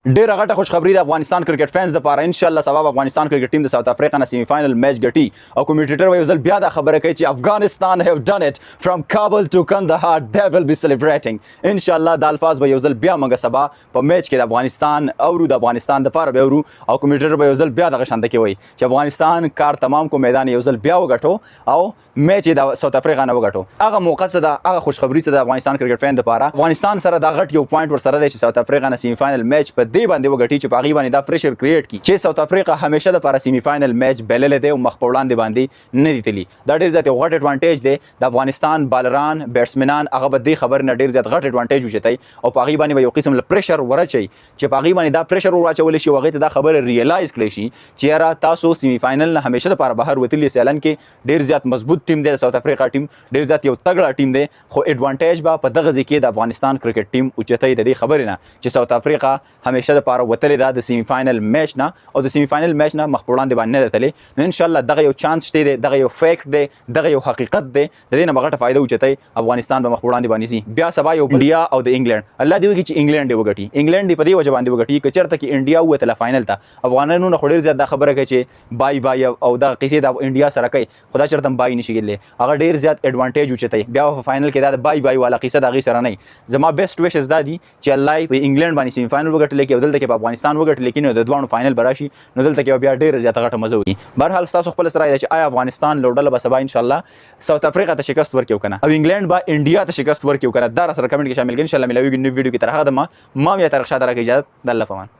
ډیره غټه خوشخبری د افغانستان کرکټ فینز لپاره ان شاء الله سبا افغانستان کرکټ ټیم د ساوث افریقا نه سیمی فائنل میچ ګټي او کمیټیټر وایي ځل بیا دا خبره کوي چې افغانستان هاف ډن اټ فرام کابل ټو کندهار دے ول بی سلیبریټینګ ان شاء الله د الفاظ به یو ځل بیا موږ سبا په میچ کې د افغانستان اورو د افغانستان لپاره به اورو او کمیټیټر به یو ځل بیا دغه شانته کوي چې افغانستان کار تمام کو میدان یو ځل بیا وګټو او میچ د ساوث افریقا نه وګټو هغه موقع څه ده هغه خوشخبری څه د افغانستان کرکټ فین لپاره افغانستان سره دا غټ یو پوینټ ور سره دی چې ساوث افریقا نه سیمی فائنل میچ په دې باندې وګټي چې باغی باندې دا پریشر کریټ کی چې ساوث افریقا همیشه لپاره سیمی فائنل میچ بلل دی او مخ په وړاندې باندې نه دی تلی دا ډیر زیات غټ ایڈوانټیج دی د افغانستان بالران بیټسمنان هغه به دې خبر نه ډیر زیات غټ ایڈوانټیج وچتای او باغی باندې یو قسم له پریشر ورچي چې باغی باندې دا پریشر ورچول شي وغه ته دا خبر ریلایز کړي شي چې را تاسو سیمی فائنل نه همیشه لپاره بهر وتلی سیلن کې ډیر زیات مضبوط ټیم دی ساوث افریقا ټیم ډیر زیات یو تګړه ټیم دی خو ایڈوانټیج به په دغه ځکه د افغانستان کرکټ ټیم اوچتای د دې خبر نه چې ساوث افریقا همیشه لپاره وتلی دا د سیمی فائنل میچ نه او د سیمی فائنل میچ نه مخ په وړاندې باندې نه تللی نو ان شاء الله دغه یو چانس شته دی دغه یو فیکټ دی دغه یو حقیقت دی د دې نه بغټه فائدہ اوچتای افغانستان به مخ په وړاندې باندې سي بیا سبا یو انډیا او د انګلند الله دی چې انګلند دی وګټي انګلند دی په دې وجه باندې وګټي کچرته کې انډیا وته فائنل ته افغانانو نه خوري زیات دا خبره کوي چې بای بای او دا قصې د انډیا سره کوي خدا چرته بای نشي کېدلی هغه ډیر زیات ایڈوانټیج اوچتای بیا په فائنل کې دا بای بای والا قصه دغه سره نه زما بیسټ ویشز دا دي چې الله په انګلند باندې سیمی فائنل وګټل کې دلته کې په افغانستان وګټل کې نو د دوه فائنل براشي نو دلته کې بیا ډیر زیات غټه مزه وي بهرحال تاسو خپل سره چې آیا افغانستان لوډل به سبا ان شاء الله ساوث افریقا ته شکست ورکړي کنه او انګلند به انډیا ته شکست ورکړي کنه دا سره کمنټ کې شامل کړئ ان شاء الله ملوي نو ویډیو کې تر هغه ما مې تر ښه درکې اجازه د الله پامان